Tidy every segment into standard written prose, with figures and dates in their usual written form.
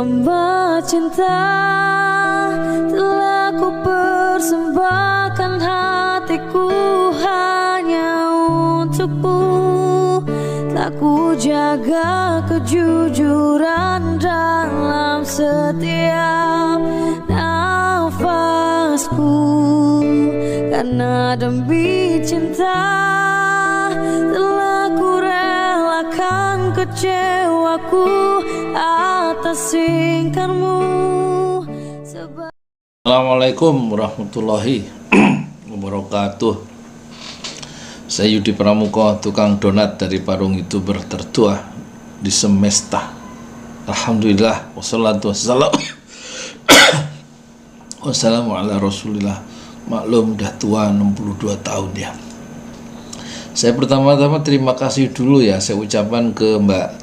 hamba cinta, telah ku persembahkan hatiku hanya untukmu. Telah ku jaga kejujuran dalam setiap nafasku, karena demi cinta telah ku relakan kecewaku atas ingkarmu. Assalamualaikum warahmatullahi wabarakatuh. Saya Yudi Pramuko, tukang donat dari Parung YouTuber tertua di semesta. Alhamdulillah, wassalatu wassalamu ala rasulillah. Maklum udah tua 62 tahun ya. Saya pertama-tama terima kasih dulu ya, saya ucapkan ke Mbak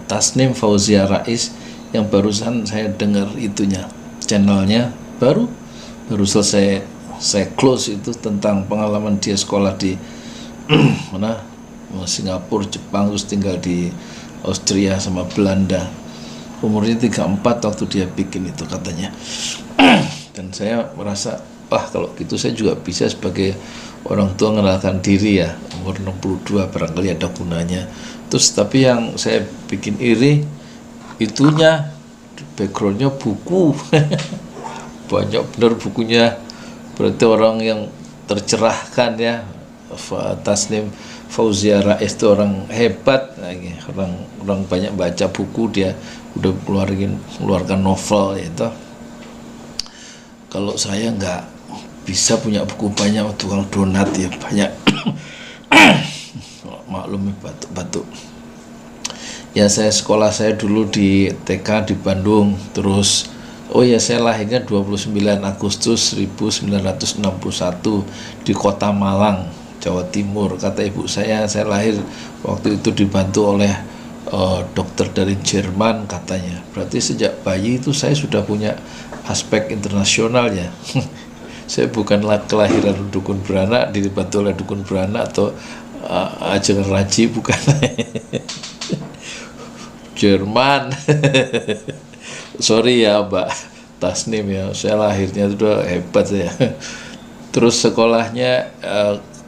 Tasnim Fauzia Rais yang barusan saya dengar itunya, channelnya baru selesai saya close itu tentang pengalaman dia sekolah di mana Singapura, Jepang, terus tinggal di Austria sama Belanda. Umurnya 34 waktu dia bikin itu katanya. Dan saya merasa, wah kalau gitu saya juga bisa sebagai orang tua mengenalkan diri ya, umur 62 barangkali ada gunanya. Terus tapi yang saya bikin iri itunya, backgroundnya buku. Banyak benar bukunya, berarti orang yang tercerahkan ya. Tasnim Fauzia Rais itu orang hebat, orang banyak baca buku, dia udah keluarkan novel itu. Kalau saya nggak bisa punya buku banyak, tukang donat ya banyak. Maklum batuk-batuk. Ya sekolah saya dulu di TK di Bandung, terus oh ya saya lahirnya 29 Agustus 1961 di Kota Malang, Jawa Timur. Kata ibu saya lahir waktu itu dibantu oleh dokter dari Jerman katanya. Berarti sejak bayi itu saya sudah punya aspek internasional ya. Saya bukanlah kelahiran dukun beranak, dibantu oleh dukun beranak atau ajengan raji, bukan. Jerman. Sorry ya Mbak Tasnim ya, saya lahirnya sudah hebat ya. Terus sekolahnya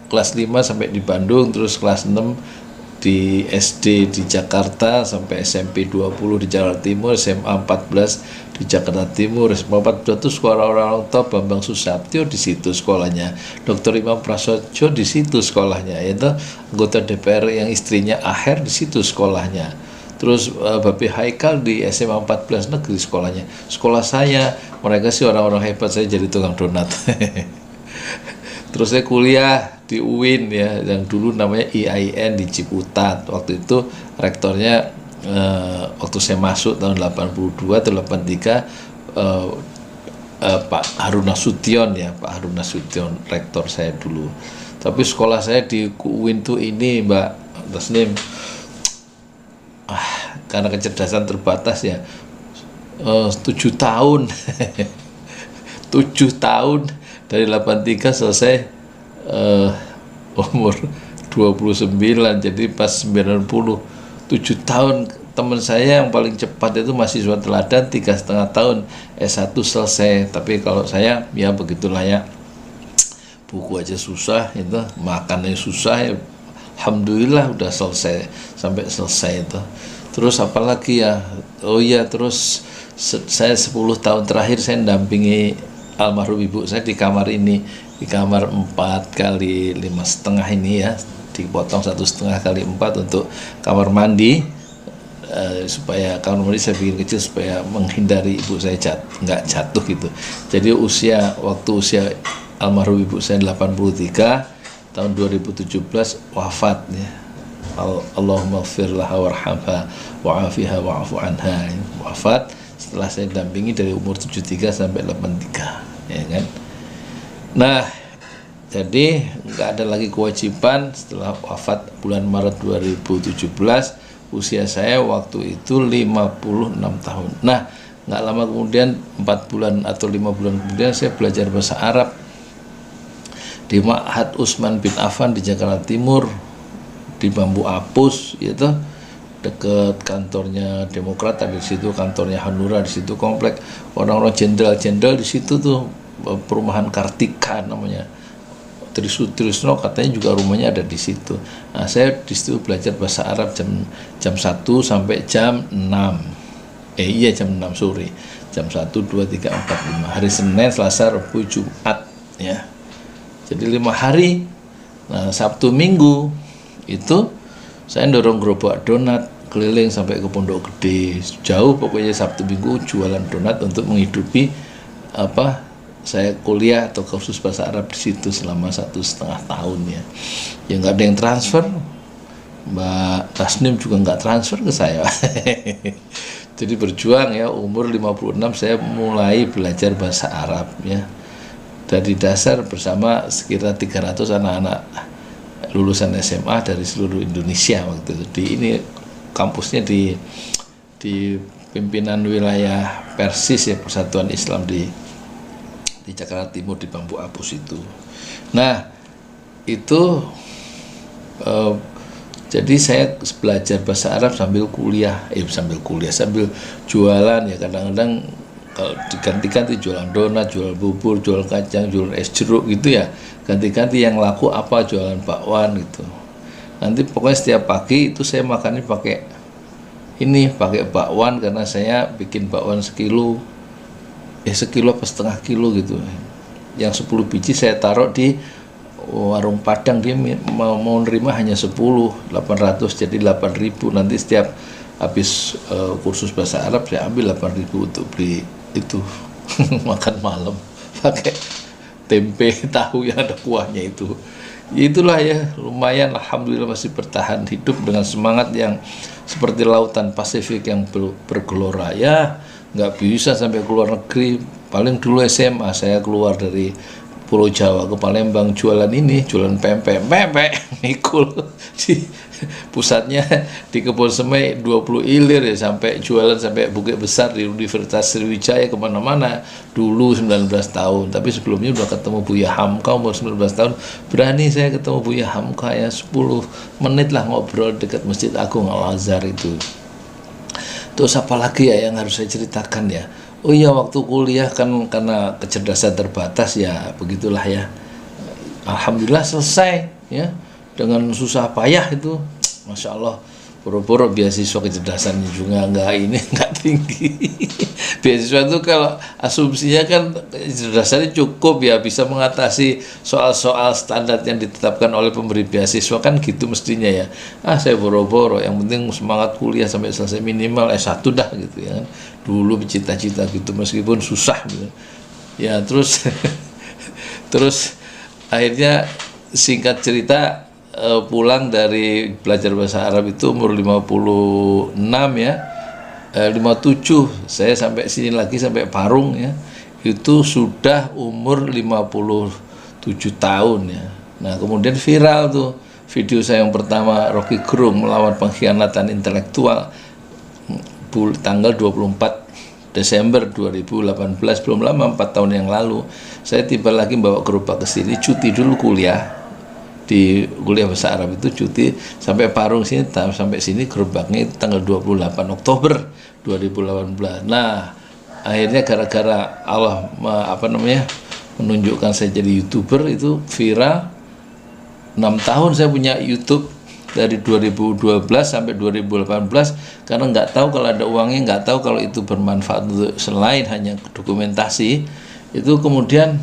kelas 5 sampai di Bandung, terus kelas 6 di SD di Jakarta, sampai SMP 20 di Jakarta Timur, SMA 14 di Jakarta Timur. SMA 14 itu sekolah orang top, Bambang Susatyo di situ sekolahnya, Dr. Imam Prasojo di situ sekolahnya, yaitu anggota DPR yang istrinya Aher di situ sekolahnya. Terus Babi Haikal di SMA 14 negeri sekolahnya. Sekolah saya, mereka sih orang-orang hebat, saya jadi tukang donat. Terus saya kuliah di UIN ya, yang dulu namanya IAIN di Ciputat. Waktu itu rektornya waktu saya masuk tahun 82 atau 83 Pak Harun Nasution ya, Pak Harun Nasution rektor saya dulu. Tapi sekolah saya di UIN tuh ini Mbak Tasnim, karena kecerdasan terbatas ya, 7 tahun 7 tahun dari 83 selesai umur 29, jadi pas 90, 7 tahun. Teman saya yang paling cepat itu mahasiswa teladan 3,5 tahun S1 selesai. Tapi kalau saya ya begitulah ya, buku aja susah itu, makannya susah ya. Alhamdulillah udah selesai, sampai selesai itu. Terus apalagi ya, oh iya, terus saya 10 tahun terakhir saya mendampingi almarhum ibu saya di kamar ini, di kamar 4 kali 5,5 ini ya, dipotong 1,5 kali 4 untuk kamar mandi, supaya kamar mandi saya bikin kecil supaya menghindari ibu saya nggak jatuh gitu. Jadi waktu usia almarhum ibu saya 83, tahun 2017 wafat ya. Allahumma ighfir laha warhamha wa'afiha wa'afu anha. Wafat setelah saya dampingi dari umur 73 sampai 83 ya kan. Nah, jadi nggak ada lagi kewajiban setelah wafat bulan Maret 2017. Usia saya waktu itu 56 tahun. Nah, nggak lama kemudian, 4 bulan atau 5 bulan kemudian, saya belajar bahasa Arab di Ma'had Utsman bin Affan di Jakarta Timur, di Bambu Apus gitu. deket kantornya Demokrat ada di situ, kantornya Hanura di situ, komplek orang-orang jenderal-jenderal di situ tuh, perumahan Kartika namanya. Trisno katanya juga rumahnya ada di situ. Nah, saya di situ belajar bahasa Arab jam 1 sampai jam 6. Jam 6 sore. Jam 1, 2, 3, 4, 5. Hari Senin, Selasa, Rabu, Jumat ya. Jadi 5 hari. Nah, Sabtu Minggu itu saya dorong gerobak donat keliling sampai ke Pondok Gede. Jauh pokoknya Sabtu Minggu jualan donat untuk menghidupi saya kuliah atau kursus bahasa Arab di situ selama 1,5 tahun ya. Ya nggak ada yang transfer, Mbak Tasnim juga nggak transfer ke saya. Jadi berjuang ya, umur 56 saya mulai belajar bahasa Arab ya. Dari dasar bersama sekitar 300 anak-anak lulusan SMA dari seluruh Indonesia waktu itu. Ini kampusnya di pimpinan wilayah Persis ya, Persatuan Islam di Jakarta Timur di Bambu Apus itu. Nah itu jadi saya belajar bahasa Arab sambil jualan ya. Kadang-kadang kalau diganti-ganti jualan donat, jual bubur, jual kacang, jual es jeruk gitu ya, ganti-ganti yang laku apa, jualan bakwan gitu. Nanti pokoknya setiap pagi itu saya makannya pakai bakwan, karena saya bikin bakwan sekilo apa setengah kilo gitu. Yang 10 biji saya taruh di warung Padang, dia mau nerima hanya 10, 800 jadi 8.000. Nanti setiap habis kursus bahasa Arab saya ambil 8.000 untuk beli itu makan malam pakai tempe tahu yang ada kuahnya itu. Itulah ya, lumayan alhamdulillah masih bertahan hidup dengan semangat yang seperti lautan Pasifik yang bergelora ya. Nggak bisa sampai keluar negeri. Paling dulu SMA saya keluar dari Pulau Jawa ke Palembang jualan pempek mikul di pusatnya di Kebon Semai 20 ilir ya, sampai jualan sampai Bukit Besar di Universitas Sriwijaya, kemana-mana dulu 19 tahun. Tapi sebelumnya udah ketemu Buya Hamka umur 19 tahun, berani saya ketemu Buya Hamka ya, 10 menit lah ngobrol dekat Masjid Agung Al-Azhar itu. Terus apa lagi ya yang harus saya ceritakan ya? Oh iya, waktu kuliah kan karena kecerdasan terbatas ya, begitulah ya. Alhamdulillah selesai ya, dengan susah payah itu, Masya Allah. Boro-boro beasiswa kecerdasannya juga nggak tinggi. Beasiswa itu kalau asumsinya kan kecerdasannya cukup ya, bisa mengatasi soal-soal standar yang ditetapkan oleh pemberi beasiswa kan gitu mestinya ya. Saya boro-boro, yang penting semangat kuliah sampai selesai, minimal S1 dah gitu ya kan. Dulu bercita-cita gitu meskipun susah gitu. Ya terus terus akhirnya singkat cerita, pulang dari belajar bahasa Arab itu umur 56 ya, 57 saya sampai sini lagi, sampai Parung ya, itu sudah umur 57 tahun ya. Nah kemudian viral tuh video saya yang pertama, Rocky Gerung melawan pengkhianatan intelektual, tanggal 24 Desember 2018, belum lama, 4 tahun yang lalu. Saya tiba lagi bawa gerobak ke sini, cuti dulu kuliah di kuliah bahasa Arab itu, cuti sampai Parung sini, sampai sini gerobaknya itu tanggal 28 Oktober 2018. Nah akhirnya gara-gara Allah menunjukkan saya jadi YouTuber, itu viral. 6 tahun saya punya YouTube dari 2012 sampai 2018, karena nggak tahu kalau ada uangnya, nggak tahu kalau itu bermanfaat untuk selain hanya dokumentasi. Itu kemudian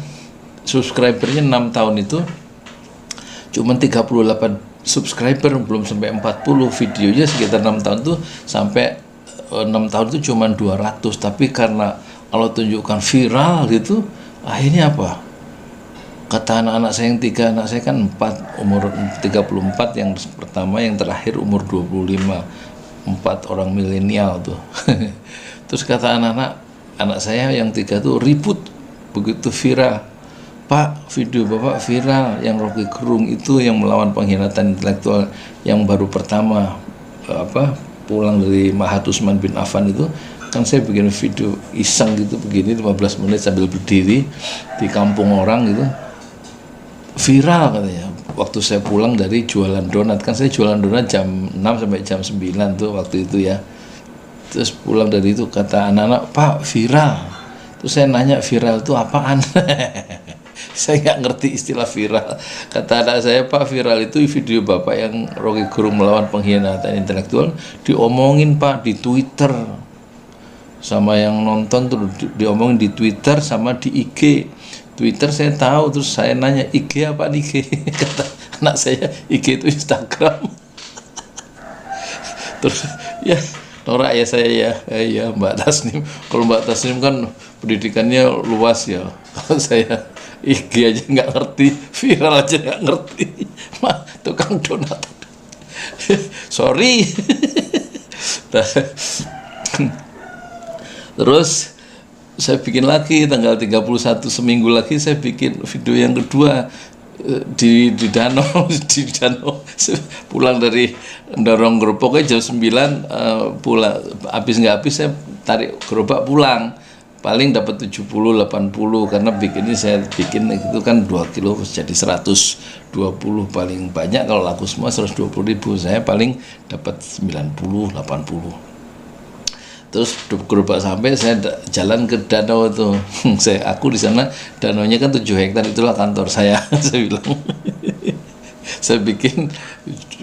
subscribernya 6 tahun itu cuma 38 subscriber, belum sampai 40. Videonya sekitar 6 tahun tuh sampai 6 tahun itu cuma 200. Tapi karena Allah tunjukkan viral gitu, akhirnya apa? Kata anak-anak saya yang 3, anak saya kan 4, umur 34 yang pertama, yang terakhir umur 25, 4 orang milenial tuh. Terus kata anak saya yang 3 tuh ribut begitu viral, Pak, video Bapak viral yang Rocky Gerung itu yang melawan pengkhianatan intelektual, yang baru pertama pulang dari Mahat Utsman bin Affan itu kan, saya bikin video iseng gitu begini 15 menit sambil berdiri di kampung orang gitu, viral katanya. waktu saya pulang dari jualan donat, kan saya jualan donat jam 6 sampai jam 9 tuh waktu itu ya. Terus pulang dari itu kata anak-anak, "Pak, viral." Terus saya nanya, viral itu apaan? Saya nggak ngerti istilah viral. Kata anak saya, "Pak, viral itu video Bapak yang Rocky Gerung melawan pengkhianatan intelektual diomongin Pak di Twitter. Sama yang nonton tuh diomongin di Twitter sama di IG. Twitter saya tahu, terus saya nanya, IG apa IG?" Kata anak saya, IG itu Instagram. Terus ya norak ya saya ya, ya Mbak Tasnim. Kalau Mbak Tasnim kan pendidikannya luas ya. Kalau saya IG aja nggak ngerti, viral aja nggak ngerti. Mah tukang donat. Sorry. Nah, terus saya bikin lagi tanggal 31, seminggu lagi saya bikin video yang kedua di danau di danau. Pulang dari dorong gerobaknya jam 9, pulang habis nggak habis saya tarik gerobak pulang, paling dapat 70-80 karena bikinnya saya bikin itu kan 2 kilo jadi 120, paling banyak kalau laku semua 120.000, saya paling dapat 90-80. Terus gerobak sampai saya jalan ke danau itu. Aku di sana danaunya kan 7 hektar, itulah kantor saya. Saya bilang, saya bikin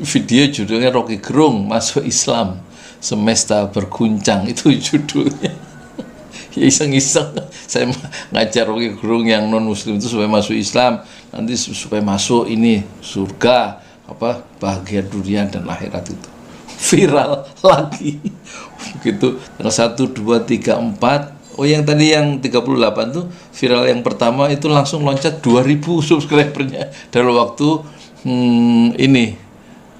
video judulnya Rocky Gerung masuk Islam, semesta berguncang, itu judulnya. Ya iseng-iseng saya ngajar Rocky Gerung yang non muslim itu supaya masuk Islam, nanti supaya masuk ini surga, apa bahagia dunia dan akhirat itu. Viral lagi begitu tanggal 1, 2, 3, 4. Oh yang tadi yang 38 tuh viral yang pertama itu langsung loncat 2000 subscribernya dalam waktu ini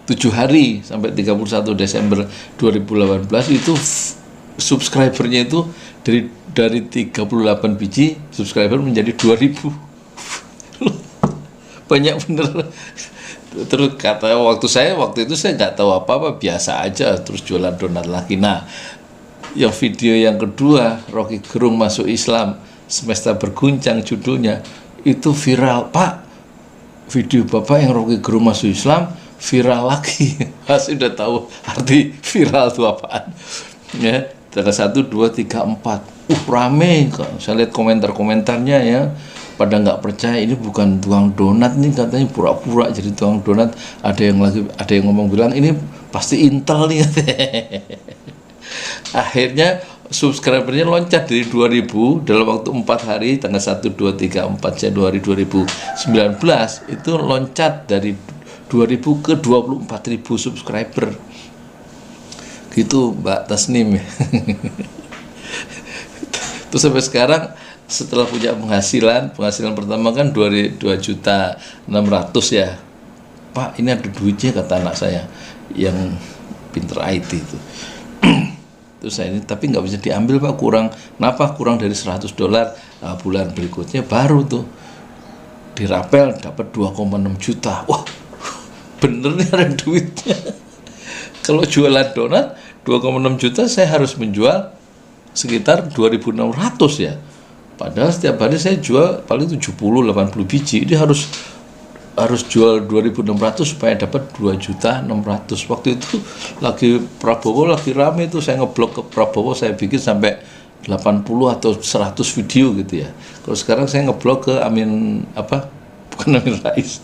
7 hari sampai 31 Desember 2018 itu subscribernya itu dari 38 biji subscriber menjadi 2000. Banyak bener. Terus kata waktu itu saya nggak tahu apa-apa, biasa aja, terus jualan donat lagi. Nah, yang video yang kedua Rocky Gerung masuk Islam, semesta berguncang judulnya, itu viral Pak. Video Bapak yang Rocky Gerung masuk Islam viral lagi. Saya udah tahu arti viral itu apaan. Ya, tanggal 1, 2, 3, 4. Rame. Saya lihat komentar-komentarnya ya. Pada nggak percaya ini bukan tukang donat nih, katanya pura-pura jadi tukang donat. Ada yang ngomong bilang ini pasti Intel nih. Akhirnya subscribernya loncat dari 2000 dalam waktu 4 hari, tanggal 1, 2, 3, 4 Januari 2019 itu loncat dari 2000 ke 24.000 subscriber. Gitu Mbak Tasnim. Terus sampai sekarang setelah punya penghasilan pertama kan 2.600.000 ya. Pak, ini ada duitnya, kata anak saya yang pinter IT itu. Terus saya ini tapi nggak bisa diambil Pak, kurang dari $100. Nah, bulan berikutnya baru tuh dirapel dapat 2,6 juta. Wah, bener nih ada duitnya. Kalau jualan donat 2,6 juta saya harus menjual sekitar 2.600 ya. Padahal setiap hari saya jual paling 70-80 biji. Ini harus jual 2.600 supaya dapat 2.600.000. Waktu itu lagi Prabowo lagi rame itu, saya ngeblok ke Prabowo, saya bikin sampai 80 atau 100 video gitu ya. Kalau sekarang saya ngeblok ke bukan Amin Rais,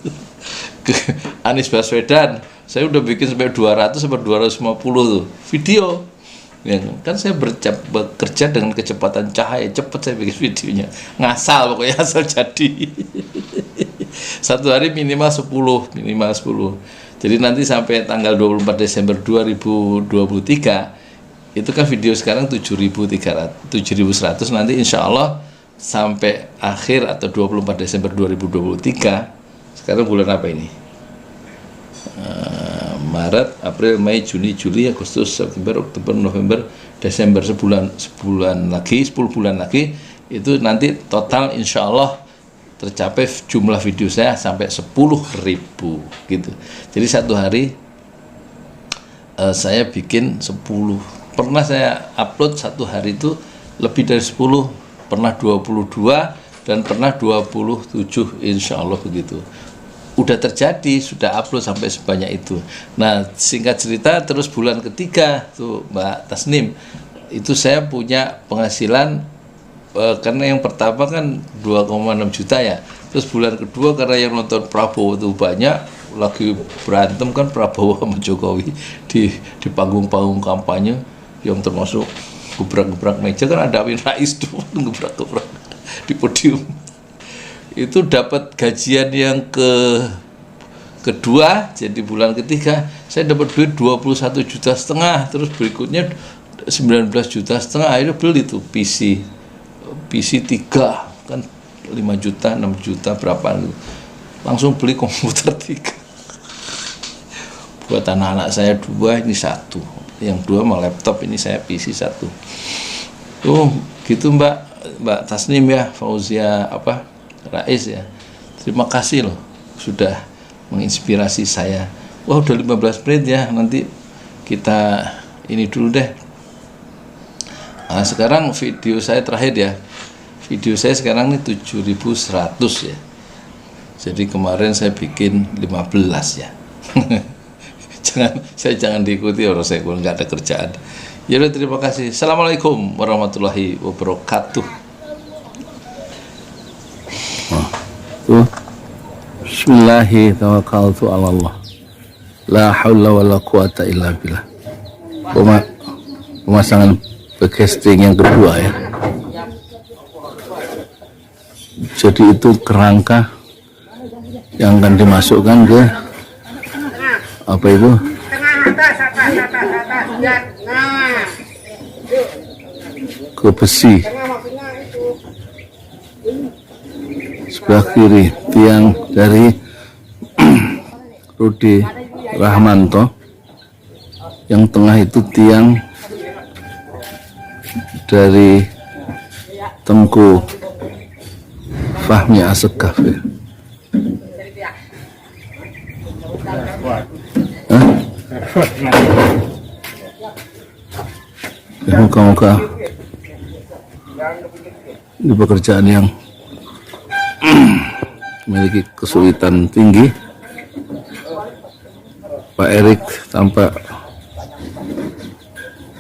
ke Anies Baswedan. Saya udah bikin sampai 200 sampai 250 tuh video. Ya, kan saya bekerja dengan kecepatan cahaya, cepat saya bikin videonya, ngasal pokoknya asal jadi. Satu hari minimal 10. Jadi nanti sampai tanggal 24 Desember 2023 itu kan video sekarang 7.100, nanti insya Allah sampai akhir atau 24 Desember 2023. Sekarang bulan apa ini? Maret, April, Mei, Juni, Juli, Agustus, September, Oktober, November, Desember, 10 bulan lagi itu nanti total insya Allah tercapai jumlah video saya sampai 10.000 gitu. Jadi satu hari saya bikin 10. Pernah saya upload satu hari itu lebih dari 10, pernah 22 dan pernah 27 insya Allah begitu. udah terjadi, sudah upload sampai sebanyak itu. Nah, singkat cerita, terus bulan ketiga tuh Mbak Tasnim, itu saya punya penghasilan karena yang pertama kan 2,6 juta ya. Terus bulan kedua karena yang nonton Prabowo itu banyak, lagi berantem kan Prabowo sama Jokowi di panggung-panggung kampanye yang termasuk gebrak-gebrak meja, kan ada Amin Rais tuh gebrak-gebrak di podium. Itu dapat gajian yang kedua, jadi bulan ketiga saya dapat duit 21,5 juta, terus berikutnya 19,5 juta, akhirnya beli tuh PC 3 kan 5 juta, 6 juta berapa gitu. Langsung beli komputer 3 buat anak-anak saya 2, ini 1, yang 2 sama laptop, ini saya PC 1. Gitu Mbak Tasnim ya, Fauzia Rais ya. Terima kasih loh sudah menginspirasi saya. Wah, udah 15 menit ya, nanti kita ini dulu deh. Nah, sekarang video saya terakhir ya. Video saya sekarang ini 7.100 ya. Jadi kemarin saya bikin 15 ya. Jangan diikuti orang saya, kalau nggak ada kerjaan. Ya udah, terima kasih. Assalamualaikum warahmatullahi wabarakatuh. Bismillahi tawakkaltu ala Allah. La haula wala quwata illa billah. Pemasangan backcasting yang kedua ya. Jadi itu kerangka yang akan dimasukkan ke apa itu? Ke besi. Sebelah kiri tiang dari Rudi Rahmanto, yang tengah itu tiang dari Tengku Fahmi Asegaf ya. Moga-moga ini pekerjaan yang memiliki kesulitan tinggi. Pak Erik tampak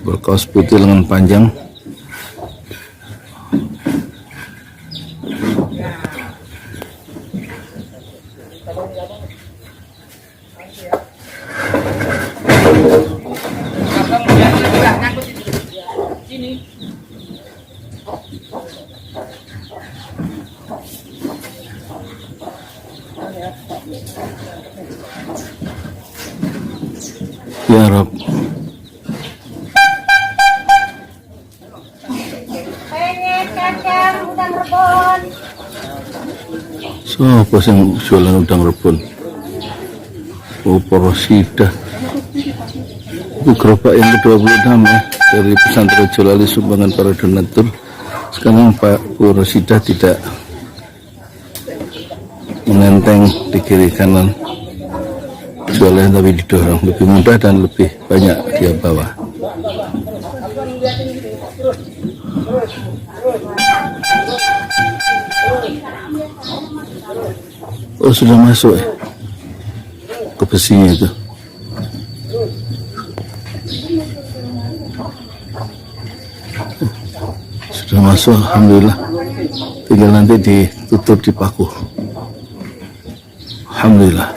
berkaos putih lengan panjang. Ya Rob. Siapa yang jualan udang rebon? Oh, Porosida. Itu gerobak yang ke-26 ya, dari pesantren Jolali, sumbangan para donatur. Sekarang Pak Porosida tidak menenteng di kiri kanan jualan, tapi didorong, lebih mudah dan lebih banyak dia bawa. Oh, sudah masuk ya ke besinya itu. Sudah masuk, alhamdulillah. Tinggal nanti ditutup, dipaku. Alhamdulillah.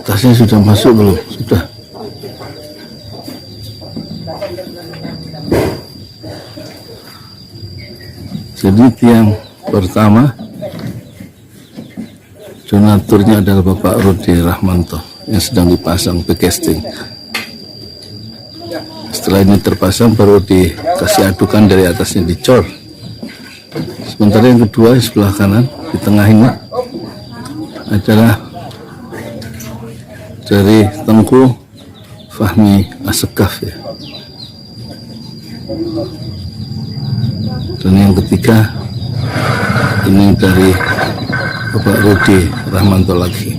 Atasnya sudah masuk belum? Sudah. Jadi tiang pertama donaturnya adalah Bapak Rudi Rahmanto yang sedang dipasang backcasting. Setelah ini terpasang baru dikasih adukan dari atasnya, dicor. Sementara yang kedua di sebelah kanan, di tengah ini adalah dari Tengku Fahmi Asegaf ya. Dan yang ketiga ini dari Bapak Rudi Rahmanto lagi.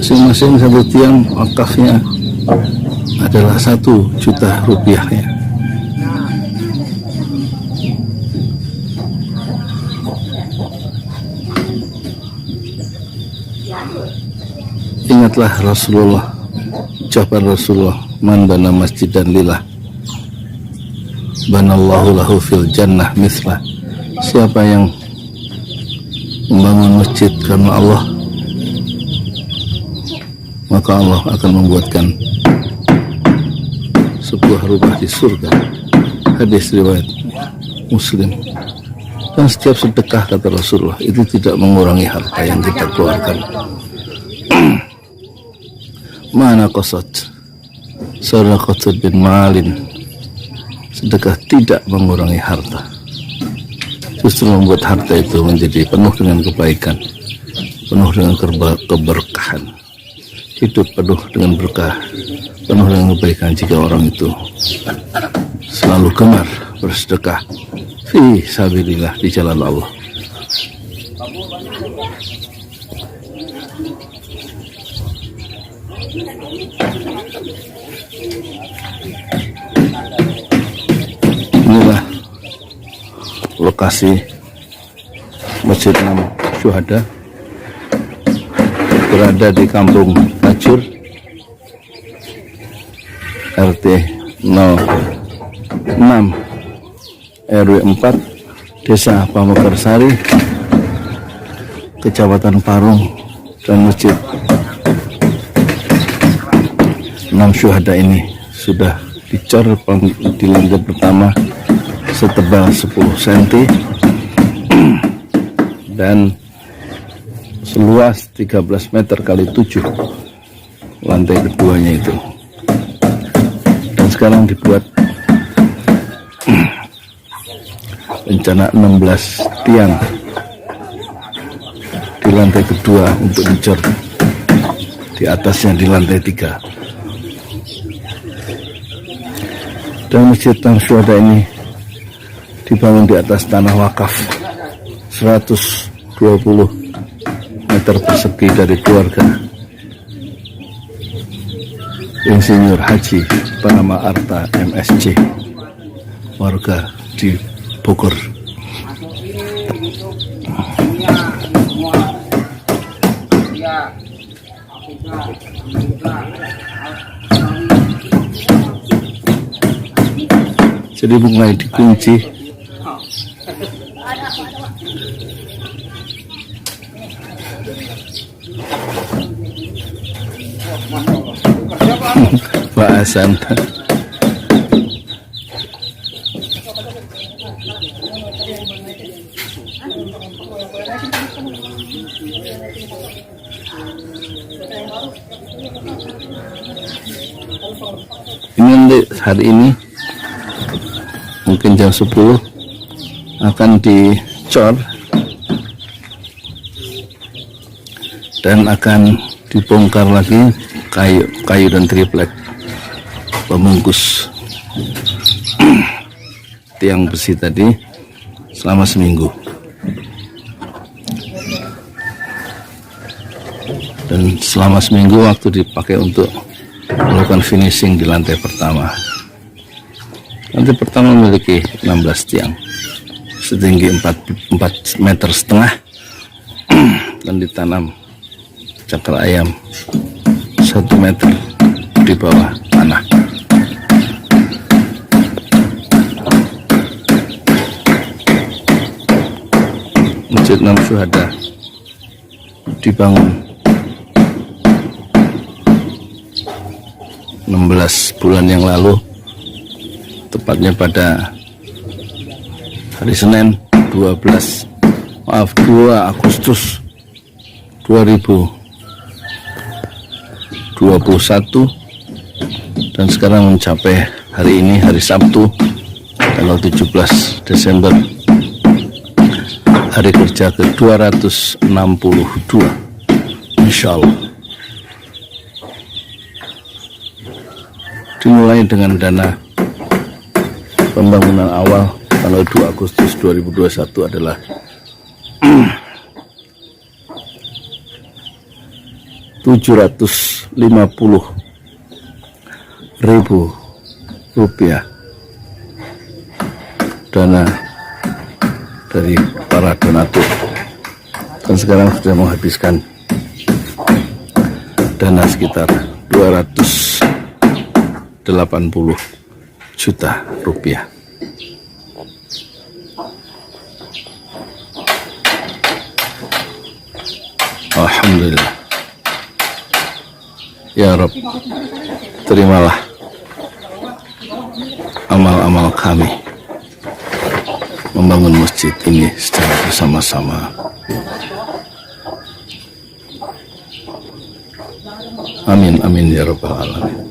Masing-masing satu tiang wakafnya adalah 1 juta rupiah ya. Ingatlah Rasulullah, ucapan Rasulullah, man bana masjidan lillah banallahu lahu fil jannah mislah. Siapa yang membangun masjid karena Allah, maka Allah akan membuatkan sebuah rumah di surga. Hadis riwayat Muslim. Dan setiap sedekah, kata Rasulullah, itu tidak mengurangi harta yang kita keluarkan. Mana qasat sadaqatun bin malin, sedekah tidak mengurangi harta, justru membuat harta itu menjadi penuh dengan kebaikan, penuh dengan keberkahan, hidup penuh dengan berkah, penuh dengan kebaikan jika orang itu selalu gemar bersedekah fi sabilillah, di jalan Allah. Inilah lokasi Masjid 6 Syuhada, berada di Kampung Tajur, RT 06 RW 4, Desa Pamekarsari, Kecamatan Parung. Dan Masjid 6 Syuhada ini sudah dicor di lantai pertama setebal 10 cm dan seluas 13 meter kali 7 lantai keduanya itu. Dan sekarang dibuat rencana 16 tiang di lantai kedua untuk dicor, di atasnya di lantai 3. Dan Masjid 6 Syuhada ini dibangun di atas tanah wakaf 120 meter persegi dari keluarga Insinyur Haji Panama Arta MSc, warga di Bogor. Jadi mulai dikunci. Bahasan. Ini hari ini mungkin jam 10 akan dicor dan akan dibongkar lagi kayu dan triplek pembungkus tiang besi tadi selama seminggu. Dan selama seminggu waktu dipakai untuk melakukan finishing di lantai pertama. Lantai pertama memiliki 16 tiang setinggi 4,5 meter dan ditanam cakar ayam 1 meter di bawah tanah. Masjid 6 Syuhada dibangun 16 bulan yang lalu, tepatnya pada hari Senin 2 Agustus 2021, dan sekarang mencapai hari ini, hari Sabtu tanggal 17 Desember, hari kerja ke-262 insya Allah. Dimulai dengan dana pembangunan awal tanggal 2 Agustus 2021 adalah Rp750.000 dana dari para donatur, dan sekarang sudah menghabiskan dana sekitar 280 juta rupiah. Alhamdulillah. Ya Rabb, terimalah amal-amal kami membangun masjid ini secara bersama-sama. Amin, amin ya Rabbal alamin.